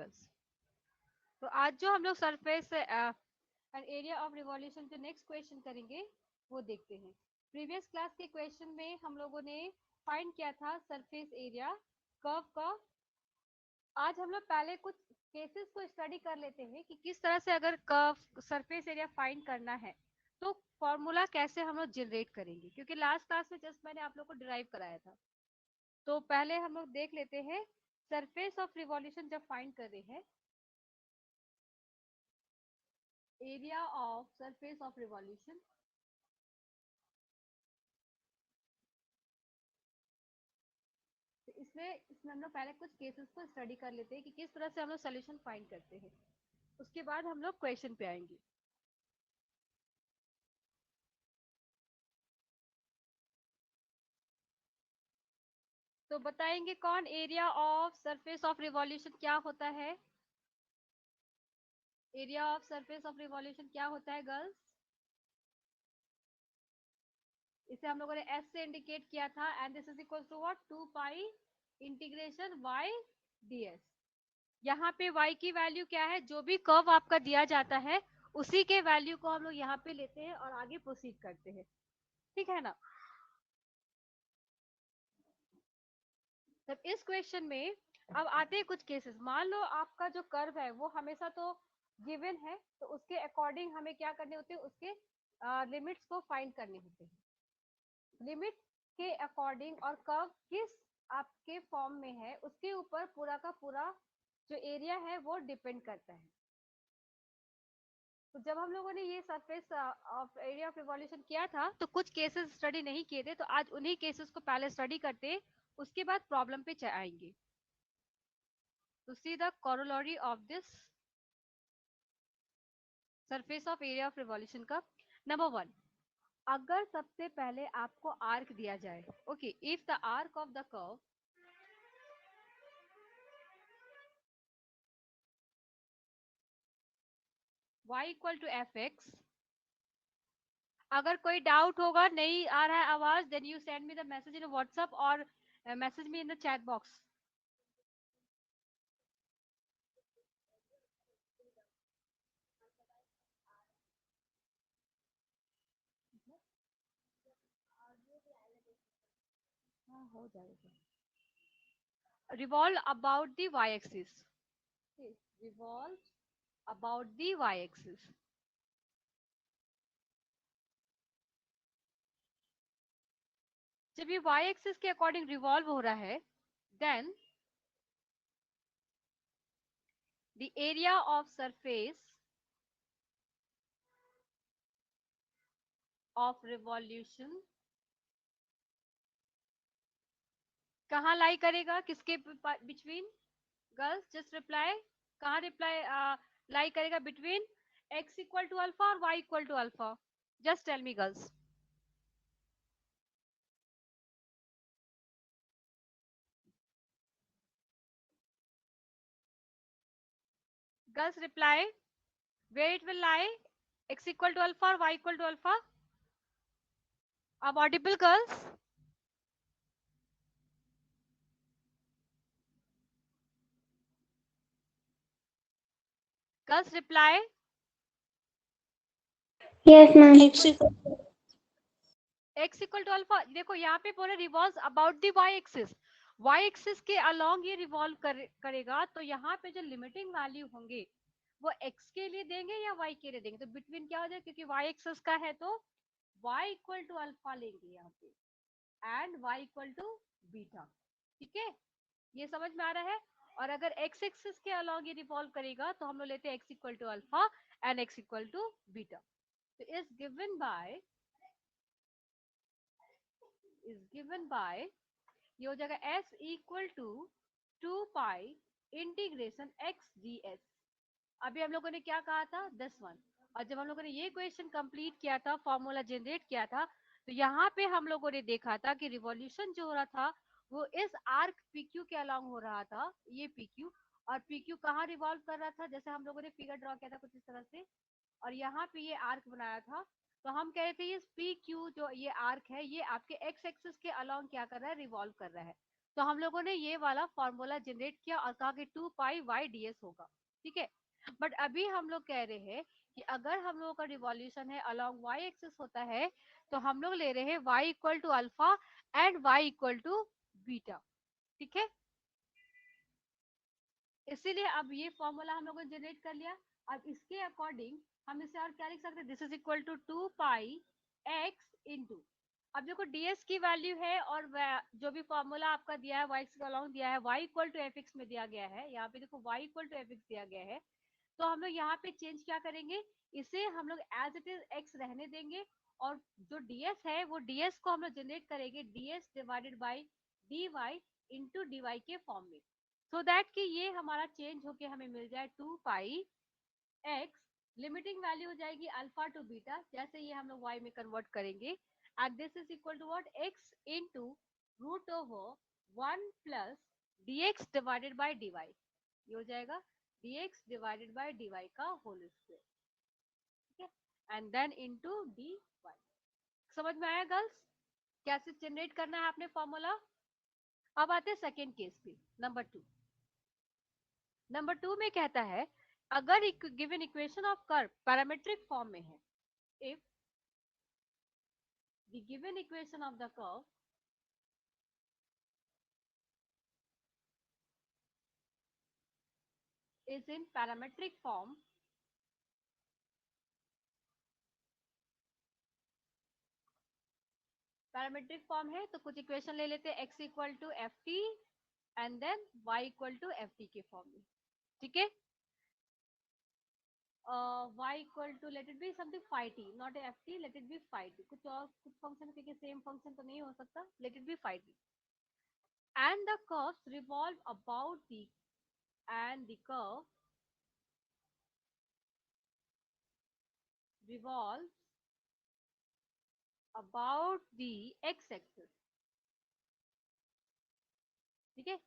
Girls. तो आज जो हम लोग surface and area of revolution जो नेक्स्ट क्वेश्चन करेंगे वो देखते हैं। प्रीवियस क्लास के क्वेश्चन में हम लोगों ने फाइंड किया था सरफेस एरिया कर्व का। आज हम लोग पहले कुछ केसेस को स्टडी कर लेते हैं कि किस तरह से अगर कर्व सरफेस एरिया फाइंड करना है तो फॉर्मूला कैसे हम लोग जनरेट करेंगे, क्योंकि लास्ट क्लास में जस्ट मैंने आप लोग को डिराइव कराया था। तो पहले हम लोग देख लेते हैं सरफेस ऑफ रिवॉल्यूशन जब फाइंड कर रहे हैं, area of surface of revolution. तो इसमें हम लोग पहले कुछ केसेस को स्टडी कर लेते हैं कि किस तरह से हम लोग सोल्यूशन फाइंड करते हैं, उसके बाद हम लोग क्वेश्चन पे आएंगे। तो बताएंगे कौन area of surface of revolution क्या होता है? Area of surface of revolution क्या होता है गर्ल्स? इसे हम लोगों ने एस से इंडिकेट किया था, and this is equal to what, 2 pi integration y ds। यहाँ पे y की वैल्यू क्या है? जो भी कर्व आपका दिया जाता है उसी के वैल्यू को हम लोग यहाँ पे लेते हैं और आगे प्रोसीड करते हैं, ठीक है ना। तब इस क्वेश्चन में अब आते हैं कुछ केसेस। मान लो आपका जो कर्व है वो हमेशा तो गिवन है, तो उसके अकॉर्डिंग हमें क्या करने होते हैं, उसके लिमिट्स को फाइंड करने होते हैं। लिमिट के अकॉर्डिंग और कर्व किस आपके फॉर्म में है उसके ऊपर पूरा का पूरा जो एरिया है वो डिपेंड करता है। तो जब हम लोगों ने ये surface of area of revolution किया था तो कुछ केसेस स्टडी नहीं किए थे, तो आज उन्हीं केसेस को पहले स्टडी करते, उसके बाद प्रॉब्लम पे आएंगे। तो see the corollary of this surface of area of revolution का। नंबर 1, अगर सबसे पहले आपको आर्क दिया जाए, okay, if the arc of the curve y equal to f x. अगर कोई डाउट होगा, नहीं आ रहा है आवाज, then you send me the message in WhatsApp और message me in the chat box. हाँ हो जाएगा। Revolve about the y axis, revolve about the y axis. जब ये y एक्सिस के अकॉर्डिंग रिवॉल्व हो रहा है, then the area of surface of revolution कहाँ लाई करेगा, किसके बिटवीन? गर्ल्स जस्ट रिप्लाई, कहाँ रिप्लाई लाई करेगा? Between x equal to alpha और y equal to alpha. Just tell me girls. Girls reply, where it will lie, x equal to alpha or y equal to alpha? अब audible girls? Girls reply, Yes, ma'am. x equal to alpha। देखो यहाँ पे बोले revolves about the y axis, y axis के along ये revolve करेगा, तो यहाँ पे जो लिमिटिंग वैल्यू होंगे वो x के लिए देंगे या y के लिए देंगे? तो बिटवीन क्या हो जाए, क्योंकि y एक्सिस का है तो y इक्वल टू अल्फा लेंगे यहाँ पे, and y equal to beta. ठीक है, ये समझ में आ रहा है। और अगर x एक्सिस के अलॉन्ग ये रिवॉल्व करेगा तो हम लोग लेते हैं x equal to alpha and x equal to beta. तो इज गिवन बाय ये हो जाएगा s equal to 2 pi integration x ds। अभी हम लोगों ने क्या कहा था, 10 और जब हम लोगों ने ये क्वेश्चन कंप्लीट किया था, फॉर्मूला जनरेट किया था, तो यहाँ पे हम लोगों ने देखा था कि रिवॉल्यूशन जो हो रहा था वो इस आर्क PQ के अलॉन्ग हो रहा था, ये PQ। और PQ कहाँ रिवॉल्व कर रहा था, जैसे हम लोगों ने फिगर ड्रॉ किया था कुछ इस तरह से, और यहाँ पे ये आर्क बनाया था। तो हम कह रहे थे ये PQ जो ये आर्क है ये आपके x एक्सिस के अलॉन्ग क्या कर रहा है, रिवॉल्व कर रहा है। तो हम लोगों ने ये वाला फॉर्मूला जनरेट किया और कहा कि 2 पाई वाई डी एस होगा, ठीक है। बट अभी हम लोग कह रहे हैं कि अगर हम लोगों का रिवॉल्यूशन है अलोंग वाई एक्सिस होता है, तो हम लोग ले रहे हैं Y equal to alpha and Y equal to beta, ठीक है। इसीलिए अब ये फॉर्मूला हम लोगों ने जनरेट कर लिया। अब इसके अकॉर्डिंग हम इसे और क्या लिख सकते हैं, this is equal to 2 pi X into, अब देखो ds की वैल्यू है और जो भी फॉर्मूला आपका दिया है y के अलोंग दिया है y इक्वल टू एफ में दिया गया है, यहाँ पे देखो y इक्वल टू एफ दिया गया है। तो हम लोग यहाँ पे चेंज क्या करेंगे, इसे हम लोग एज इट इज x रहने देंगे और जो ds है वो ds को हम लोग जनरेट करेंगे ds divided by dy into dy के फॉर्म में, सो दैट कि ये हमारा चेंज होके हमें मिल जाए 2 पाई x, लिमिटिंग वैल्यू हो जाएगी अल्फा टू बीटा, जैसे ये हम लोग y में कन्वर्ट करेंगे, and this is equal to what, x into root over 1 plus dx divided by dy, ये हो जाएगा dx divided by dy का होल स्क्वायर, ठीक है, एंड देन इनटू dy। समझ में आया गर्ल्स, कैसे जनरेट करना है आपने फॉर्मूला। अब आते हैं सेकेंड केस पे, नंबर टू में कहता है अगर given equation of curve parametric form में है, if the given equation of the curve is in parametric form, parametric form है तो कुछ इक्वेशन ले लेते हैं, x equal to F T and then y equal to F T के form में, ठीक है। y equal to let it be something phi T, not F T, let it be phi T, कुछ और कुछ फंक्शन क्योंकि same function तो नहीं हो सकता, let it be phi T and the curves revolve about the and the curve revolves about the x axis, ठीक है।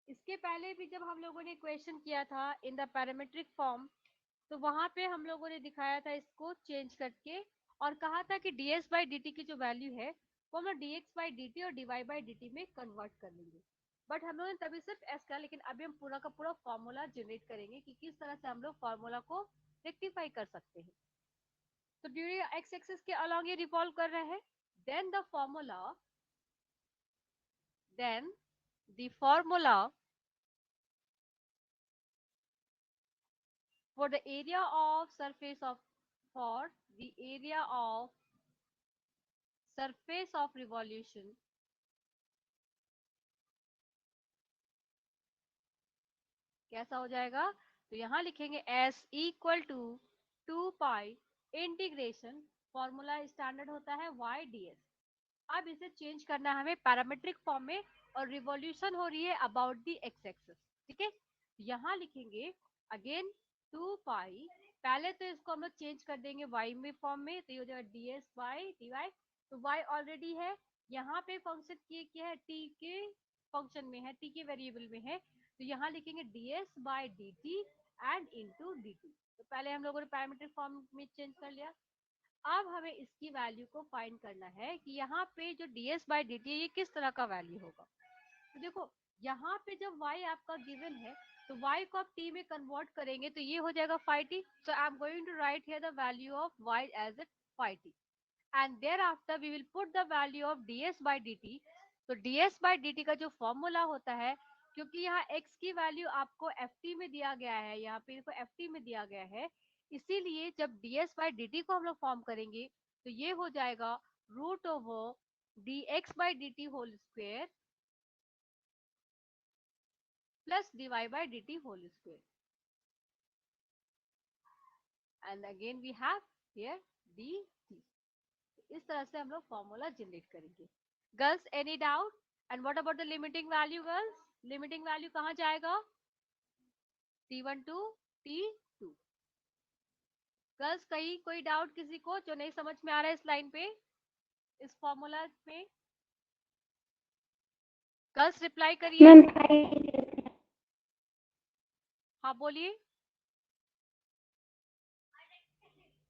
इसके पहले भी जब हम लोगों ने क्वेश्चन किया था इन द पैरामीट्रिक फॉर्म, तो वहां पे हम लोगों ने दिखाया था इसको चेंज करके और कहा था कि ds बाई dt की जो वैल्यू है वो हम लोग dx बाई dt और dy बाई dt में कन्वर्ट कर लेंगे, बट हम लोगों ने तभी सिर्फ s का, लेकिन अभी हम पूरा का पूरा फॉर्मूला जनरेट करेंगे कि किस तरह से हम लोग फॉर्मूला को रेक्टिफाई कर सकते हैं। तो ड्यूरिंग x एक्सिस के अलॉन्ग ये रिवॉल्व कर रहा है, then the formula for the area of surface of for the area of surface of revolution कैसा हो जाएगा, तो यहाँ लिखेंगे s equal to 2 pi integration, formula standard होता है y ds। अब इसे चेंज करना है हमें पैरामीट्रिक फॉर्म में और रिवॉल्यूशन हो रही है अबाउट दी एक्स एक्सिस, ठीक है। यहाँ लिखेंगे अगेन 2 पाई, पहले तो इसको हम लोग चेंज कर देंगे y में फॉर्म में, तो ये हो जाएगा ds बाई dy, तो y ऑलरेडी है, यहाँ पे फंक्शन क्या है, t के फंक्शन में है, t के वेरिएबल में है, तो यहाँ लिखेंगे ds by dt and into dt। तो पहले हम लोगों ने पैरामीट्रिक फॉर्म में चेंज कर लिया। अब हमें इसकी वैल्यू को फाइंड करना है कि यहाँ पे जो ds बाई dt ये किस तरह का वैल्यू होगा। तो देखो यहाँ पे जब y आपका गिवन है तो y को आप t में कन्वर्ट करेंगे तो ये हो जाएगा phi T, so I am going to write here the value of y as it phi T and there after we will put the value of ds by dt। तो ds by dt का जो formula होता है, क्योंकि यहाँ x की value आपको ft में दिया गया है, यहाँ पे देखो ft में दिया गया है, इसीलिए जब ds बाई dt को हम लोग फॉर्म करेंगे तो ये हो जाएगा root over dx by dt whole square plus dy by dt whole square and again we have here dt। इस तरह से हम लोग फॉर्मूला जनरेट करेंगे। Girls any doubt, and what about the limiting value girls, limiting value कहाँ जाएगा, t1 to t2। Girls कहीं कोई डाउट किसी को जो नहीं समझ में आ रहा है इस लाइन पे, इस फॉर्मूला पे, गर्ल्स रिप्लाई करिए। हाँ बोलिए,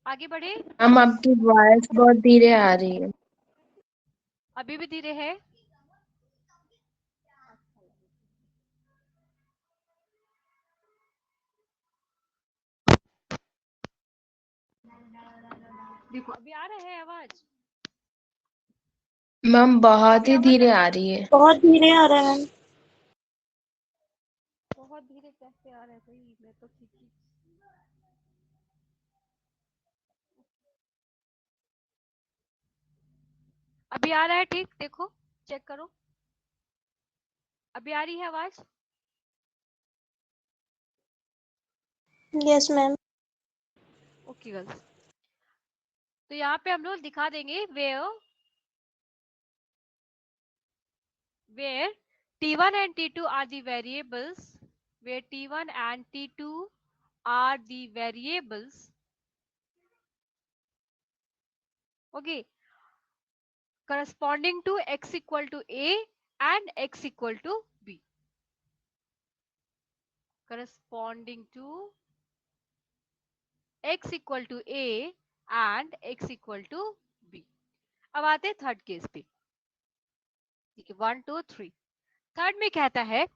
आगे बढ़े। हम आपकी वॉइस बहुत धीरे आ रही है। अभी भी धीरे है, देखो अभी आ रहा है आवाज? मैम बहुत अभी ही आवाज धीरे आ रही है। बहुत धीरे आ रहा है मैम। बहुत धीरे कैसे आ रहा है भाई? मैं तो ठीक ही। अभी आ रहा है ठीक? देखो चेक करो, अभी आ रही है आवाज? Yes ma'am. ओके गर्ल्स, तो यहाँ पे हम लोग दिखा देंगे where t1 and t2 are the variables, where t1 and t2 are the variables, okay, corresponding to x equal to a and x equal to b, corresponding to x equal to a and x equal to b. अब आते हैं third case पे, ठीक है, 1 2 3। Third में कहता है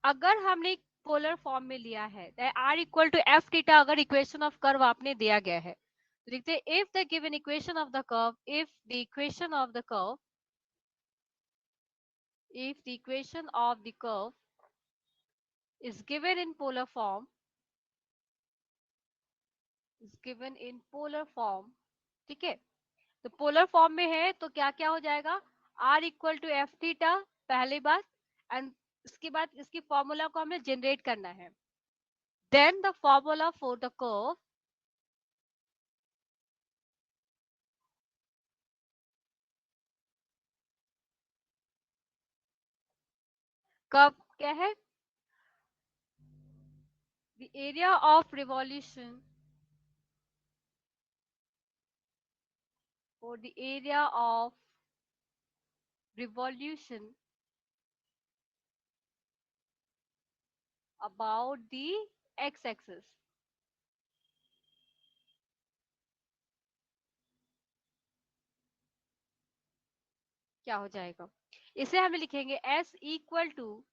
अगर हमने पोलर फॉर्म में लिया है r equal to F theta, अगर इक्वेशन ऑफ कर्व आपने दिया गया है तो लिखते हैं if the given equation of the curve, if the equation of the curve, if the equation of the curve is given in polar form, is given in polar form, ठीक है, तो पोलर फॉर्म में है तो क्या क्या हो जाएगा, r equal to F theta पहली बात, एंड इसके बाद इसकी फॉर्मूला को हमें जनरेट करना है, then the formula for the curve क्या है, the area of revolution, or the area of revolution about the x-axis, क्या हो जाएगा, इसे हम लिखेंगे s equal to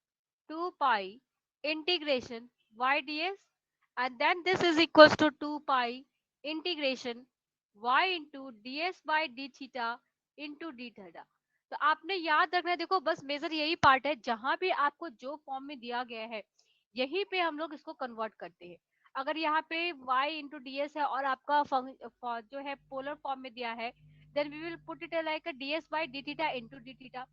2 pi integration y ds, and then this is equals to 2 pi integration y into ds by d theta into d theta। तो आपने याद रखना है, देखो बस मेजर यही पार्ट है, जहां भी आपको जो फॉर्म में दिया गया है यहीं पे हम लोग इसको कन्वर्ट करते हैं। अगर यहाँ पे y इंटू डी एस है और आपका जो है पोलर फॉर्म में दिया है, then we will put it like D S by D theta into D theta.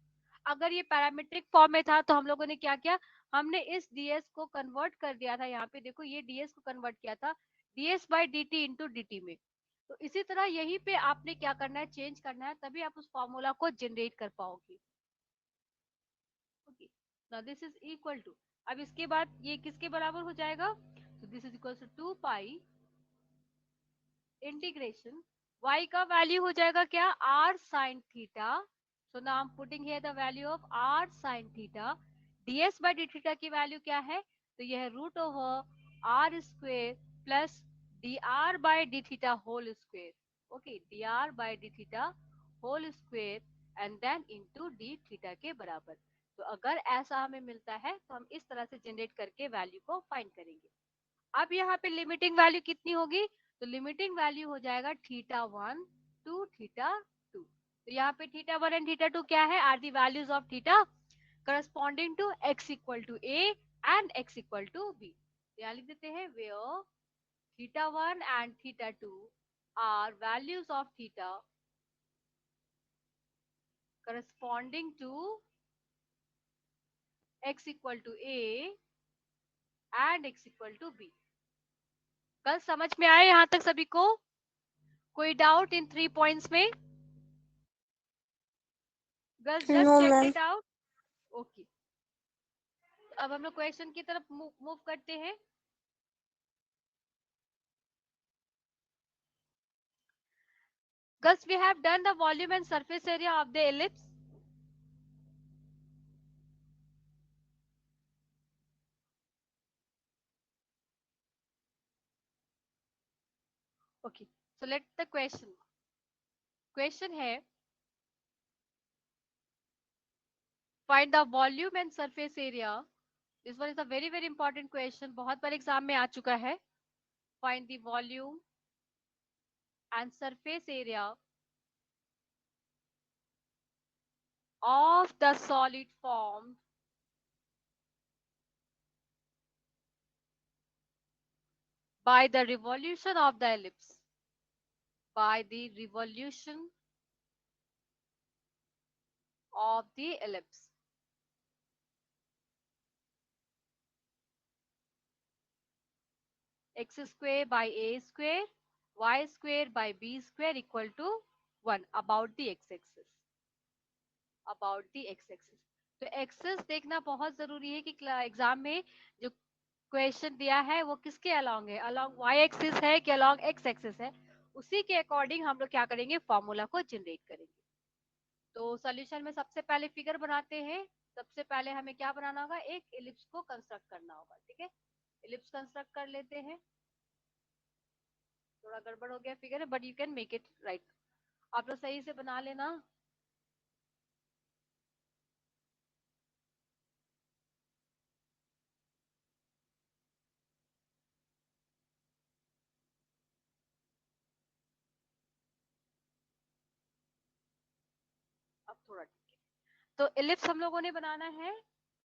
अगर ये पैरामीट्रिक फॉर्म में था तो हम लोगों ने क्या किया, हमने इस ds को कन्वर्ट कर दिया था, यहाँ पे देखो ये ds को कन्वर्ट किया था ds by D T into D T में। तो इसी तरह यहीं पे आपने क्या करना है, चेंज करना है, तभी आप उस फॉर्मूला को जनरेट कर पाओगे। Okay, now this is equal to, अब इसके बाद ये किसके बराबर हो जाएगा, तो this is equal to 2 pi integration y का वैल्यू हो जाएगा क्या, r sin theta, so now I am putting here the value of r sin theta, ds by d theta की वैल्यू क्या है, तो यह है root over r square plus dr by d theta whole square, okay, dr by d theta whole square and then into d theta के बराबर। तो अगर ऐसा हमें मिलता है तो हम इस तरह से जनरेट करके वैल्यू को फाइंड करेंगे। अब यहाँ पे लिमिटिंग वैल्यू कितनी होगी, तो लिमिटिंग वैल्यू हो जाएगा थीटा 1 टू थीटा 2। तो यहाँ पे थीटा 1 एंड थीटा 2 क्या है, are the values of theta corresponding to x equal to a and x equal to b। यहाँ लिख देते हैं where theta 1 and theta 2 are values of theta corresponding to x equal to a and x equal to b। कल समझ में आए यहाँ तक सभी को, कोई डाउट इन 3 पॉइंट्स में? Girls just no check ma'am. It out. Okay, अब हम लोग क्वेश्चन की तरफ मूव करते हैं। Girls we have done the volume and surface area of the ellipse. Okay, so let the question है find the volume and surface area. This one is a very very important question, बहुत बार exam में आ चुका है। Find the volume and surface area of the solid formed by the revolution of the ellipse, by the revolution of the ellipse. X square by a square, y square by b square equal to 1 about the x-axis. About the x-axis. तो access देखना बहुत जरूरी है कि exam में जो question दिया है वो किसके अलोंग है, अलोंग वाई एक्सिस है कि अलोंग एक्स एक्सिस है, उसी के अकॉर्डिंग हम लोग क्या करेंगे, फॉर्मूला को जनरेट करेंगे। तो सॉल्यूशन में सबसे पहले फिगर बनाते हैं। सबसे पहले हमें क्या बनाना होगा, एक इलिप्स को कंस्ट्रक्ट करना होगा। ठीक है, इलिप्स कंस्ट्रक्ट कर लेते हैं। थोड़ा गड़बड़ हो गया figure, but you can make it right. आप लोग सही से बना लेना। अब थोड़ा ठीक है। तो इलिप्स हम लोगों ने बनाना है।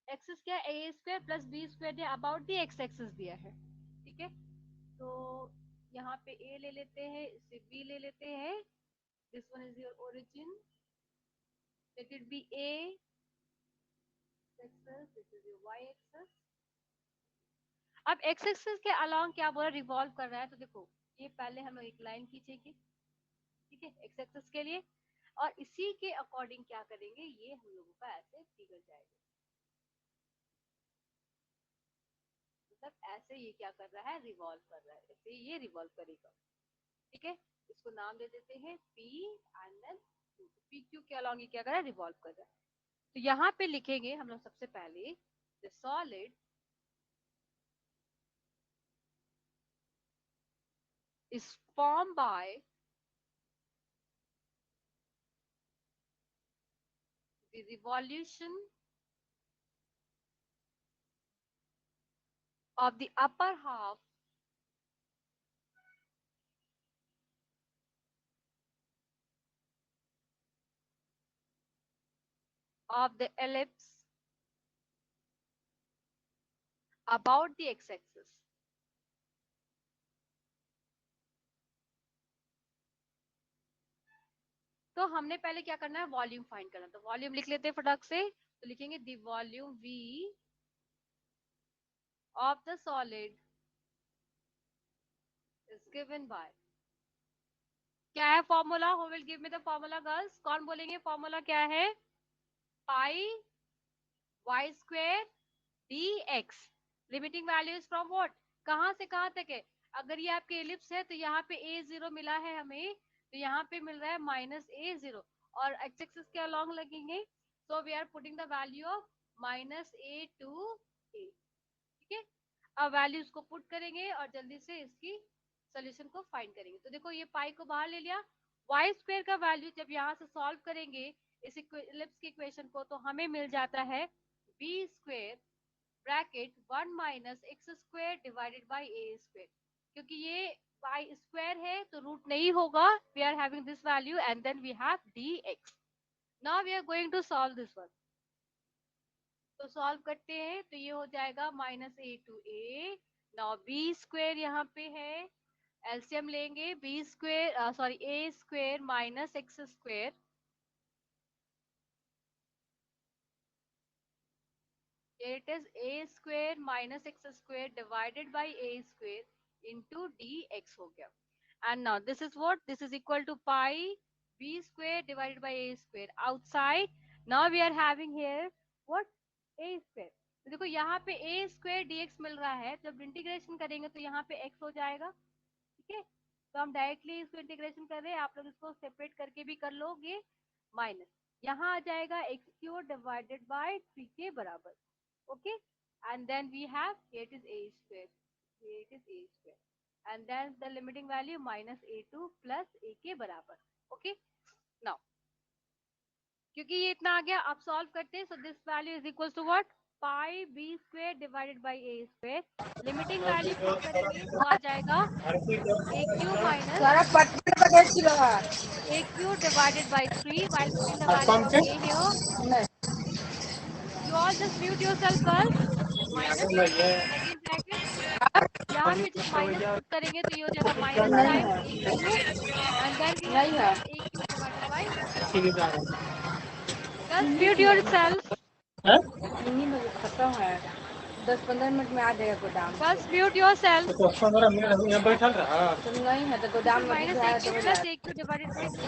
एक्सिस क्या, ए स्क्वायर प्लस बी स्क्वायर दिया, अबाउट दी एक्स एक्सिस दिया है। ठीक है, तो यहाँ पे ए ले लेते हैं, इसे बी ले लेते हैं। This one is your origin, let it be A axis, this is your Y axis. अब एक्स एक्सिस के अलोंग क्या बोला, रिवॉल्व कर रहा है। तो देखो ये पहले हम लोग एक लाइन खींचेंगे, ठीक है, एक्स एक्सिस के लिए, और इसी के अकॉर्डिंग क्या करेंगे, ये हम लोगों का ऐसे फिगर जाएगा। मतलब ऐसे ये क्या कर रहा है, रिवॉल्व कर रहा है, ऐसे ये रिवॉल्व करेगा। ठीक है, इसको नाम दे देते हैं P, and then P Q के अलोंग ये क्या कर रहा है, रिवॉल्व कर रहा है। तो यहाँ पे लिखेंगे हम लोग सबसे पहले the solid is formed by the revolution of the upper half of the ellipse about the x-axis. तो हमने पहले क्या करना है, वॉल्यूम फाइंड करना। तो वॉल्यूम लिख लेते हैं फटाक से। तो लिखेंगे the volume v of the solid is given by, क्या है formula, who will give me the formula girls, कौन बोलेंगे फॉर्मूला क्या है, pi y square d x, limiting values from what, कहां से कहां तक है। अगर ये आपके एलिप्स है तो यहाँ पे ए जीरो मिला है हमें, तो यहाँ पे मिल रहा है माइनस ए जीरो, और एक्स एक्सिस के अलोंग लगेंगे। So we are putting the value of minus a to a. ठीक है, अब वैल्यूज को पुट करेंगे और जल्दी से इसकी सोल्यूशन को फाइंड करेंगे। तो देखो ये पाई को बाहर ले लिया, वाई स्क्वायर का वैल्यू जब यहाँ से सॉल्व करेंगे इस इलिप्स की इक्वेशन को, तो हमें मिल जाता है b square bracket 1 minus x square divided by a square. क्योंकि ये वाई स्क्वायर है तो रूट नहीं होगा, we are having this value and then we have d x. Now we are going to solve this one. तो solve करते हैं तो ये हो जाएगा minus a to a. Now b square यहाँ पे है, एलसीएम लेंगे, b square sorry a square minus x square, it is a square minus x square divided by a square into dx हो गया। And now this is what, this is equal to pi b square divided by a square outside। Now we are having here what, a square। तो देखो यहाँ पे a square dx मिल रहा है, जब integration करेंगे तो यहाँ पे x हो जाएगा। ठीक है, तो हम डायरेक्टली इसको इंटीग्रेशन कर रहे हैं, आप लोग इसको सेपरेट करके भी कर लोगे। माइनस यहाँ आ जाएगा एक्स क्यूब डिवाइडेड बाय 3 के बराबर। Okay, and then we have it is a square, it is a square, and then the limiting value minus a2 plus a के बराबर। ओके, नाउ क्योंकि ये इतना आ गया, आप सॉल्व करते हैं, so this value is equal to what, pi b square divided by a square. Limiting value put करेंगे वो आ जाएगा a cube minus a Q divided by 3 while putting the value of a here. You all just mute yourself girls. Minus open bracket. यहाँ पे जब minus put करेंगे तो ये हो जाएगा minus times a q and then we have plus a Q divided by 3। Girls mute yourself. खत्म है 10-15 मिनट में आ जाएगा गोदाम गर्ल्स म्यूट योरसेल्फ। तो 15 मिनट यहाँ बैठल रहा। तो नहीं है तो दिस गोदाम इज में माइनस ए है क्यू तो plus a Q divided by 3।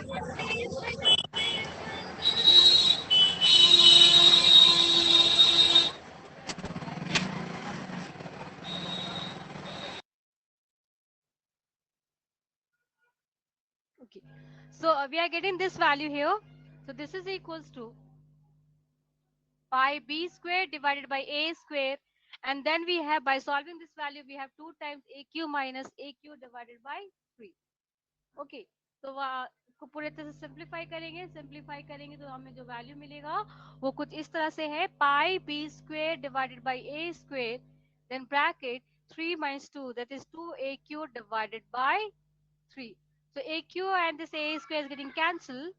Okay, so we are getting this value here. So this is equals to pi b square divided by a square, and then we have, by solving this value, we have 2 times aq minus aq divided by 3. Okay, तो इसको पूरे तरह से simplify करेंगे तो हमें जो value मिलेगा वो कुछ इस तरह से है, pi b square divided by a square then bracket 3 minus 2 that is 2aq divided by 3. So aq and this a square is getting cancelled.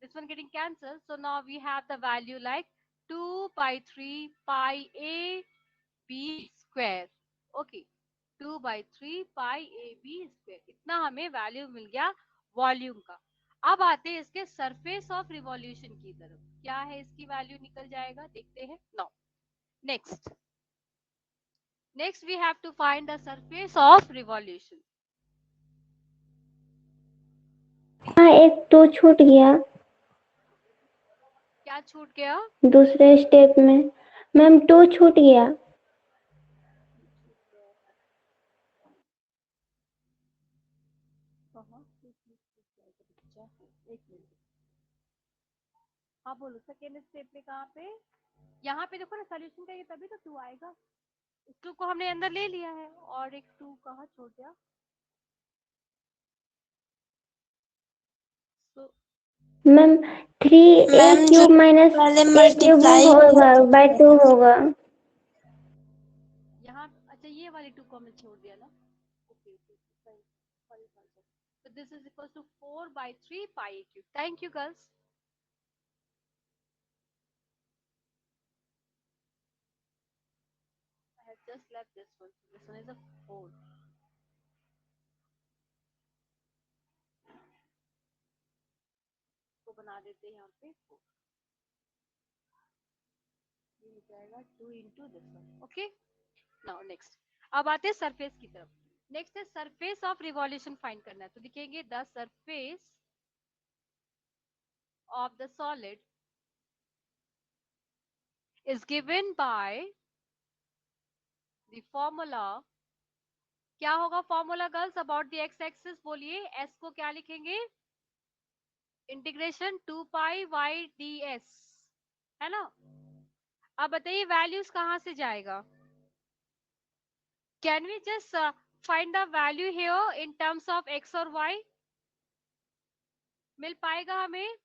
This one getting cancelled. So now we have the value like 2 by 3 pi a b square. Okay, 2 by 3 pi a b square. इतना हमें value मिल गया volume का। अब आते हैं इसके surface of revolution की तरफ। क्या है इसकी वैल्यू निकल जाएगा, देखते हैं। Now next we have to find the surface of revolution. हाँ, एक तो छूट गया। क्या छूट गया? दूसरे स्टेप में मैम 2 छूट गया। हाँ बोलो, सेकेंड स्टेप में कहाँ पे? यहाँ पे देखो ना, सोल्यूशन का ये तभी तो 2 आएगा। इस 2 को हमने अंदर ले लिया है और एक 2 कहाँ छोड़ दिया? Ma'am 3a cube minus a cube होगा बाय 2 होगा। यहाँ अच्छा ये वाली 2 को हमने छोड़ दिया ना। Okay sorry. So this is equals to 4 by 3 pi a cube. Thank you girls. I have just left this one. This one is a 4. को बना देते हैं यहाँ पे 4. ये हो जाएगा 2 into this one. Okay. Now next. अब आते हैं सरफेस की तरफ। नेक्स्ट है सरफेस ऑफ रिवॉल्यूशन फाइंड करना है। तो लिखेंगे the surface of the solid is given by the formula। क्या होगा formula girls about the x axis? बोलिए। एस को क्या लिखेंगे? Integration 2 pi y d s, है ना। अब बताइए वैल्यूज कहां से जाएगा? Can we just find the value here in terms of x और वाई? मिल पाएगा हमें?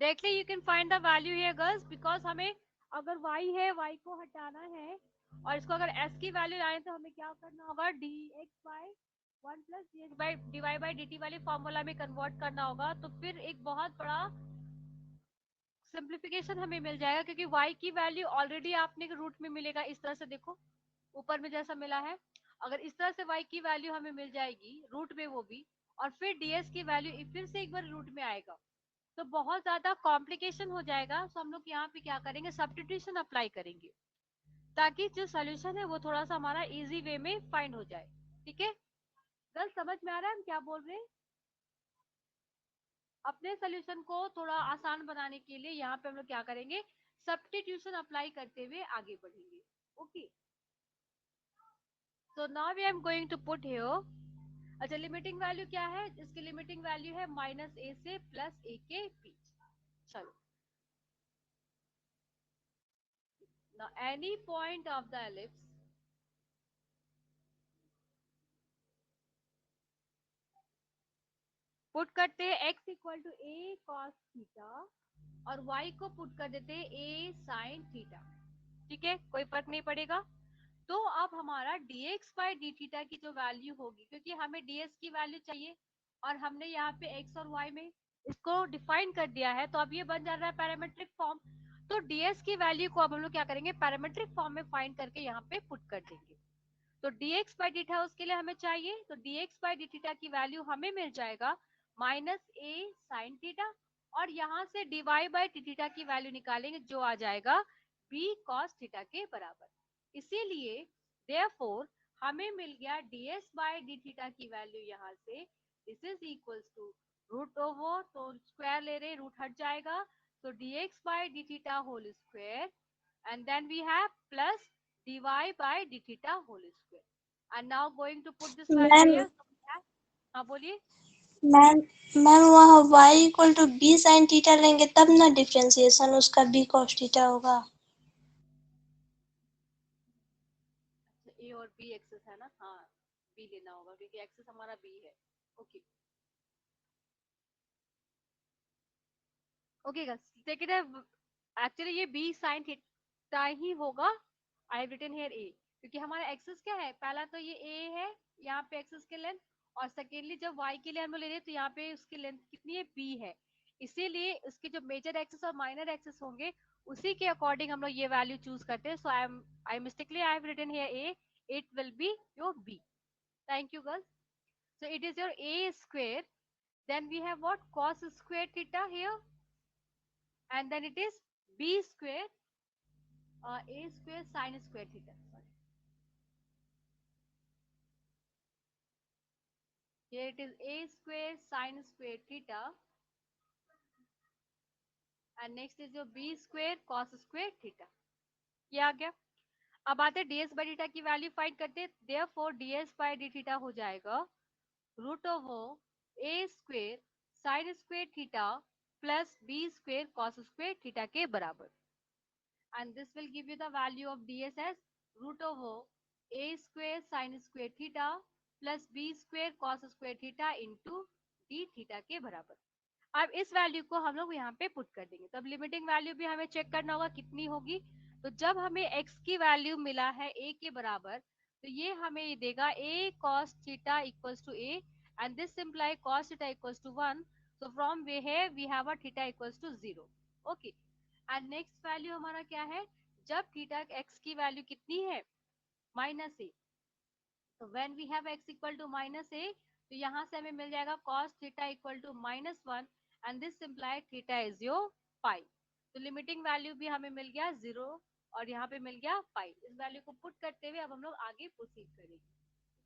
Directly you can find the value here girls, because हमें अगर y है, y को हटाना है और इसको अगर s की वैल्यू लाए तो हमें क्या करना होगा? dx by 1 plus dy by dt वाले फॉर्मूला में कन्वर्ट करना होगा। तो फिर एक बहुत बड़ा सिंप्लीफिकेशन हमें मिल जाएगा, क्योंकि y की वैल्यू ऑलरेडी आपने रूट में मिलेगा। इस तरह से देखो, ऊपर में जैसा मिला है, अगर इस तरह से y की वैल्यू हमें मिल जाएगी रूट में, वो भी, और फिर ds की वैल्यू फिर से एक बार रूट में आएगा, तो बहुत ज्यादा कॉम्प्लिकेशन हो जाएगा। तो हम लोग यहाँ पे क्या करेंगे? सब्स्टिट्यूशन अप्लाई करेंगे, ताकि जो सोल्यूशन है वो थोड़ा सा हमारा इजी वे में फाइंड हो जाए। ठीक है गर्ल्स, समझ में आ रहा है हम क्या बोल रहे हैं? अपने सोल्यूशन को थोड़ा आसान बनाने के लिए यहाँ पे हम लोग क्या करेंगे? सब्स्टिट्यूशन अप्लाई करते हुए आगे बढ़ेंगे। Okay, so now we am going to put here. अच्छा, लिमिटिंग वैल्यू क्या है? इसकी लिमिटिंग वैल्यू है -a से +a के बीच। चलो, now any point of the ellipse put करते हैं x equal to a cos theta और y को पुट कर देते हैं a sin थीटा। ठीक है, कोई फर्क नहीं पड़ेगा। तो अब हमारा dx बाई डी थीटा की जो वैल्यू होगी, क्योंकि हमें ds की वैल्यू चाहिए और हमने यहाँ पे x और y में इसको डिफाइन कर दिया है, तो अब ये बन जा रहा है पैरामेट्रिक फॉर्म। तो ds की वैल्यू को अब हम लोग क्या करेंगे, पैरामेट्रिक फॉर्म में फाइंड करके यहाँ पे पुट कर देंगे। तो dx बाई डी थीटा उसके लिए हमें चाहिए, तो dx बाई डी थीटा की वैल्यू हमें मिल जाएगा माइनस a sin थीटा, और यहाँ से dy बाई डी थीटा की वैल्यू निकालेंगे जो आ जाएगा b cos थीटा के बराबर। इसीलिए therefore हमें मिल गया ds बाई डी थीटा की वैल्यू यहाँ से this is equals to root over, तो स्क्वायर ले रहे रूट हट जाएगा, तो dx by D theta whole square and then we have plus dy by d theta whole square. And now going to put this value ma'am here. हाँ बोलिए। Ma'am ma'am वहाँ y equal to b sine theta लेंगे तब ना differentiation उसका b cos theta होगा। a और b axes है ना, हाँ b लेना होगा क्योंकि एक्सेस हमारा b है। Okay okay guys, take it actually ये b sin थीटा ही होगा। I have written here a क्योंकि हमारा एक्सेस क्या है, पहला तो ये a है, यहाँ पे एक्सेस के लेंथ, और सेकेंडली जब y के लिए हम लोग ले रहे हैं तो यहाँ पे उसकी लेंथ कितनी है, b है। इसीलिए उसके जो मेजर एक्सेस और माइनर एक्सेस होंगे उसी के अकॉर्डिंग हम लोग ये वैल्यू चूज करते हैं। So I mistakenly I have written here a, it will be your b. Thank you girls. So it is your a square, then we have what, cos square theta here, and then it is b square a square sin square theta. Sorry. Here it is a square sin square theta, and next is your b square cos square theta. ये आ गया। अब आते हैं ds by theta की value find करते हैं। Therefore ds by D theta हो जाएगा root over a square sin square theta plus b square cos square theta के बराबर। And this will give you the value of ds as root over a square sin square theta plus b square cos square theta into d theta के बराबर। अब इस value को हम लोग यहाँ पे पुट कर देंगे, तब लिमिटिंग वैल्यू भी हमें चेक करना होगा कितनी होगी। तो जब हमें x की वैल्यू मिला है a के बराबर, तो ये हमें ये देगा a cos theta equals to a, and this imply cos theta equals to 1. So from here we have a theta equals to 0. Okay. And next value हमारा क्या है, जब थीटा x की वैल्यू कितनी है, माइनस ए, तो when we have x equal to minus a, तो यहाँ से हमें मिल जाएगा cos theta equal to -1, and this imply theta is your pi. तो लिमिटिंग वैल्यू भी हमें मिल गया 0 और यहाँ पे मिल गया पाई। इस वैल्यू को पुट करते हुए अब हम लोग आगे प्रोसीड करेंगे।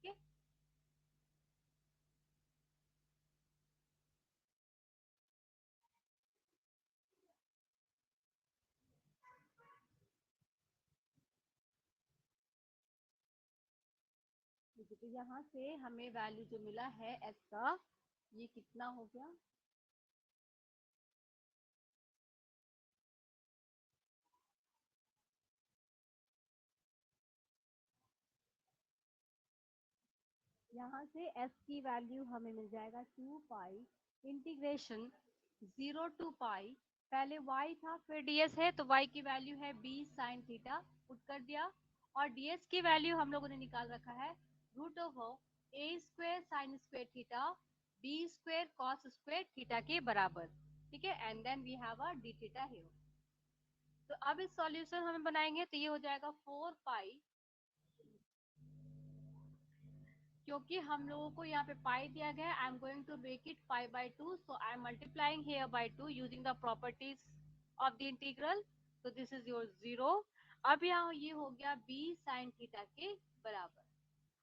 ठीक है, तो यहाँ से हमें वैल्यू जो मिला है x का, ये कितना हो गया, यहाँ से s की वैल्यू हमें मिल जाएगा 2 पाई इंटीग्रेशन 0 टू पाई, पहले y था फिर ds है, तो y की वैल्यू है b sin थीटा, पुट कर दिया, और ds की वैल्यू हम लोगों ने निकाल रखा है root over a square sin square theta b square cos square theta के बराबर। ठीक है, and then we have a d theta here. तो अब इस सॉल्यूशन हमें बनाएंगे तो ये हो जाएगा 4 पाई, क्योंकि हम लोगों को यहाँ पे पाई दिया गया है, I am going to make it pi by 2, so I am multiplying here by 2 using the properties of the integral. So this is your 0। अब यहाँ ये हो गया b sin थीटा के बराबर।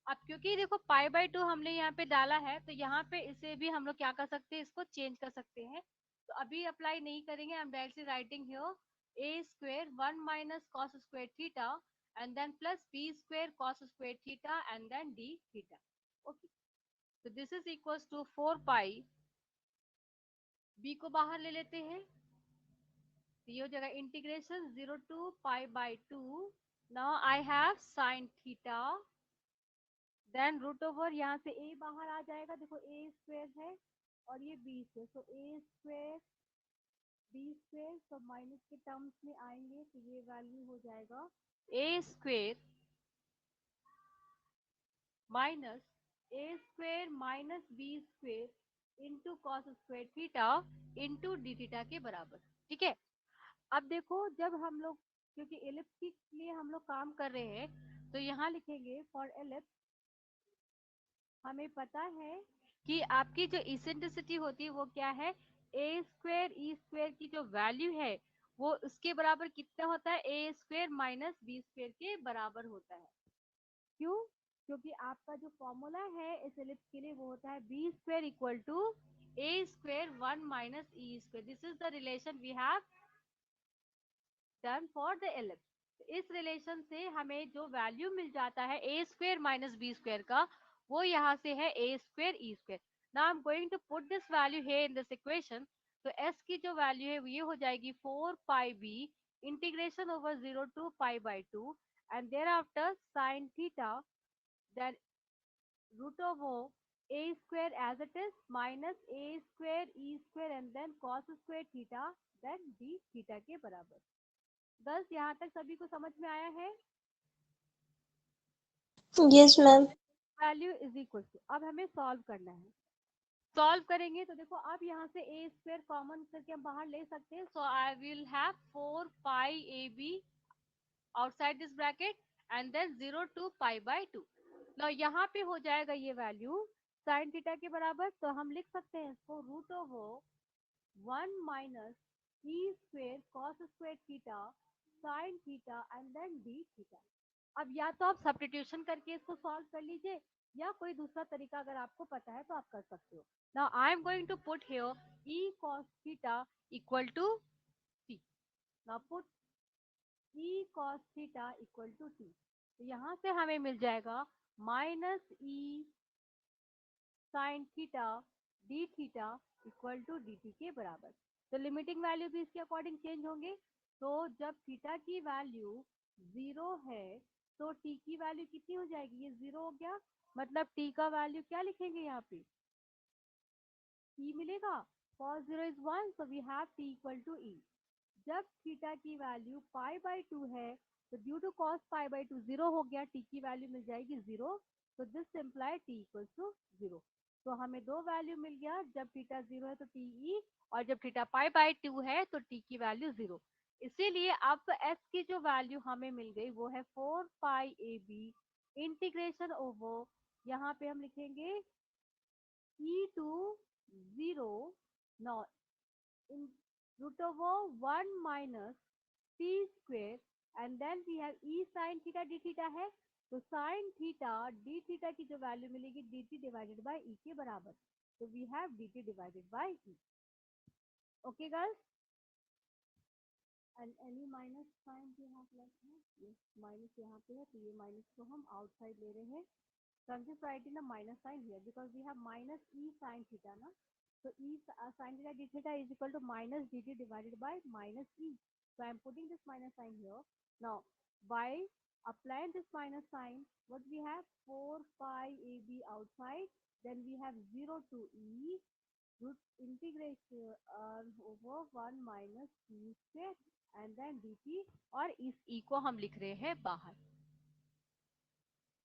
अब क्योंकि देखो पाई बाय 2 हमने यहाँ पे डाला है, तो यहाँ पे इसे भी हम लोग क्या कर सकते हैं, इसको चेंज कर सकते हैं। तो अभी अप्लाई नहीं करेंगे, I am directly writing here a square 1 minus cos square theta and then plus b square cos square theta and then d theta. Okay, so this is equals to 4 pi, b को बाहर ले लेते हैं, तो ये हो जाएगा integration 0 to pi by 2। Now I have sin theta, then root over यहाँ से a बाहर आ जाएगा, देखो a स्क्वायर है और ये b square, so a square b square सब माइनस के टर्म्स में आएंगे, तो ये वैल्यू हो जाएगा a square minus a square minus b square into cos square theta into D theta के बराबर। ठीक है, अब देखो जब हम लोग, क्योंकि एलिप्स के लिए हम लोग काम कर रहे हैं, तो यहाँ लिखेंगे फॉर एलिप्स हमें पता है कि आपकी जो इसेंट्रिसिटी होती है वो क्या है, ए स्क्वायर ई स्क्वायर की जो वैल्यू है वो उसके बराबर कितना होता है, a square minus b square के बराबर होता है। क्यों? क्योंकि आपका जो फॉर्मूला है इस एलिप्स के लिए वो होता है b square equal to a square 1 minus e square. This is the relation we have done for the ellipse. इस रिलेशन से हमें जो वैल्यू मिल जाता है a square minus b square का, वो यहाँ से है a square e square. Now I am going to put this value here in this equation. तो एस की जो वैल्यू है ये हो जाएगी 4 पाई B integration over 0 to pi by 2 and there after sine theta then root of a square as it is minus a square e square and then cos square theta then d theta के बराबर। बस यहाँ तक सभी को समझ में आया है? Yes ma'am. Value is equal to, अब हमें सॉल्व करना है। सॉल्व करेंगे तो देखो अब यहाँ से ए स्क्वायर कॉमन करके हम बाहर ले सकते हैं, so I will have 4 pi a b outside this bracket and then 0 to pi by 2। now यहाँ पे हो जाएगा ये वैल्यू साइन थीटा के बराबर, तो हम लिख सकते हैं इसको root of 1 minus e square cos square theta sine theta and then d theta. अब या तो आप सब्स्टिट्यूशन करके इसको सॉल्व कर लीजिए या कोई दूसरा तरीका अगर आपको पता है तो आप कर सकते हो। Now I am going to put here e cos theta equal to t. Now put e cos theta equal to t, तो यहाँ से हमें मिल जाएगा minus e sine theta d theta equal to d t के बराबर। तो limiting value भी इसके अकॉर्डिंग चेंज होंगे। तो जब थीटा की वैल्यू 0 है तो टी की वैल्यू कितनी हो जाएगी, ये 0 हो गया, मतलब टी का वैल्यू क्या लिखेंगे यहाँ पे, ई मिलेगा, cos 0 is 1 so we have t equal to e। जब थीटा की वैल्यू पाई बाई 2 है तो due to cos pi by 2 0 हो गया, टी की वैल्यू मिल जाएगी 0, तो this imply t equal to 0। तो हमें दो वैल्यू मिल गया, जब थीटा 0 है तो टी ई, और जब थीटा पाई बाई 2 है तो टी की वैल्यू 0। इसीलिए अब एस की जो वैल्यू हमें मिल गई वो है 4 pi a B integration over, यहाँ पे हम लिखेंगे e to 0 now in root over 1 minus t square and then we have e sin theta d theta है, तो sin theta d theta की जो वैल्यू मिलेगी dt divided by e के बराबर, तो we have dt divided by e। okay girls, and any minus sign you have left है, yes minus यहाँ पे है, तो ये minus को हम outside ले रहे हैं। So I'm just writing the minus sign here because we have minus e sin theta na, so e sin theta d theta is equal to minus dt divided by minus e, so I'm putting this minus sign here। Now by applying this minus sign, what we have 4 pi ab outside, then we have 0 to e root integration over 1 minus e square and then dt, और इस e को हम लिख रहे हैं बाहर।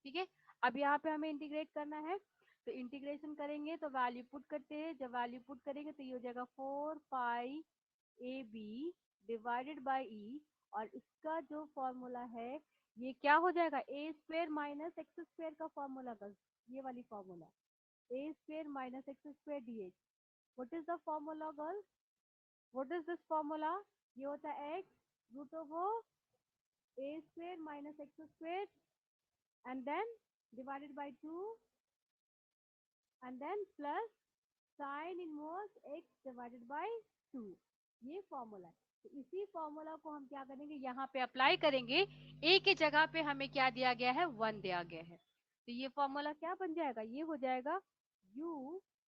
ठीक है, अब यहाँ पे हमें इंटीग्रेट करना है, तो इंटीग्रेशन करेंगे तो वैल्यू पुट करते हैं, जब वैल्यू पुट करेंगे तो ये हो जाएगा 4 pi a b divided by e, और इसका जो फॉर्मूला है ये क्या हो जाएगा, a square minus x square का फॉर्मूला, बस ये वाली formula a square minus x square d h. What is the formula girls, what is this formula, ये होता है x root of a square minus x square and then divided by 2 and then plus sin inverse x divided by 2, ये formula है। तो इसी formula को हम क्या करेंगे, यहाँ पे अप्लाई करेंगे, a के जगह पे हमें क्या दिया गया है, 1 दिया गया है, तो ये फॉर्मूला क्या बन जाएगा, ये हो जाएगा u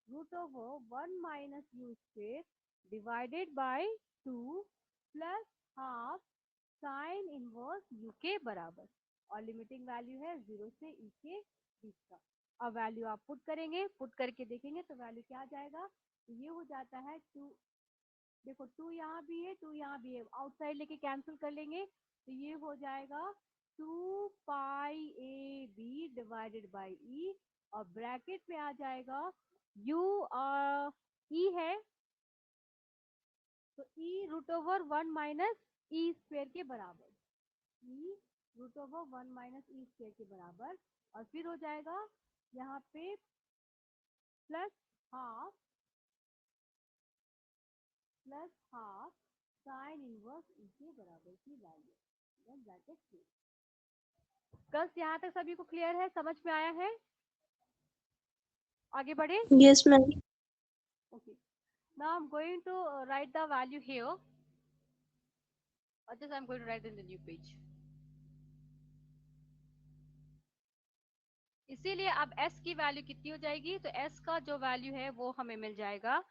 root of 1 minus u square divided by 2 plus half sine inverse u के बराबर, और लिमिटिंग वैल्यू है 0 से e के बीच का। अब वैल्यू आप पुट करेंगे, पुट करके देखेंगे तो वैल्यू क्या आ जाएगा, तो ये हो जाता है 2, देखो 2 यहाँ भी है, 2 यहाँ भी है, आउटसाइड लेके कैंसिल कर लेंगे तो ये हो जाएगा 2 pi a b divided by e, और ब्रैकेट में आ जाएगा यू ई है तो e root over 1 minus e square के बराबर, e root over 1 minus e square के बराबर, और फिर हो जाएगा यहाँ पे plus half sine inverse e के बराबर की value, then bracket close. Girls यहाँ तक सभी को क्लियर है, समझ में आया है? आगे बढ़े? Yes, ma'am. Okay. Now I'm going to write the value here. Or just I'm going to write in the new page. इसीलिए अब s की वैल्यू कितनी हो जाएगी, तो s का जो वैल्यू है वो हमें मिल जाएगा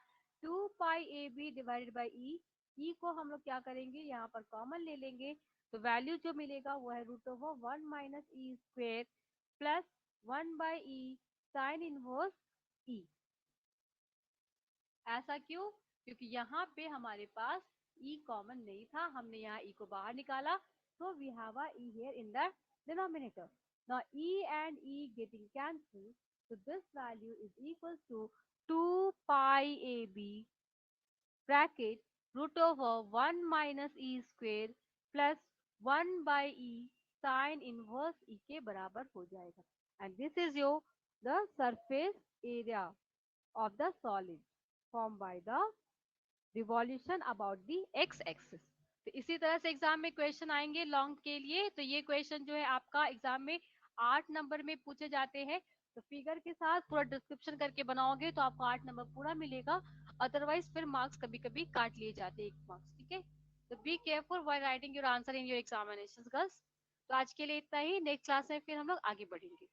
2 pi a b divided by ई। ई को हम लोग क्या करेंगे, यहाँ पर कॉमन ले लेंगे, तो वैल्यू जो मिलेगा वो है root over 1 minus e square plus 1 by e sine inverse e. ऐसा क्यों? क्योंकि यहाँ पे हमारे पास e कॉमन नहीं था, हमने यहाँ e को बाहर निकाला, so we have a e here in the denominator. Now e and e getting cancelled, so this value is equals to 2 pi ab bracket root over 1 minus e square plus 1 by e sin inverse e के बराबर हो जाएगा. And this is your the surface area of the solid formed by the revolution about the x axis. तो इसी तरह से exam में question आएंगे लॉन्ग के लिए, तो ये क्वेश्चन जो है आपका एग्जाम में 8 नंबर में पूछे जाते हैं, तो फिगर के साथ पूरा डिस्क्रिप्शन करके बनाओगे तो आपको 8 नंबर पूरा मिलेगा, अदरवाइज फिर मार्क्स कभी कभी काट लिए जाते हैं 1 मार्क्स, ठीक है? तो be careful while writing your answer in your examinations girls. तो आज के लिए इतना ही, नेक्स्ट क्लास में फिर हम लोग आगे बढ़ेंगे।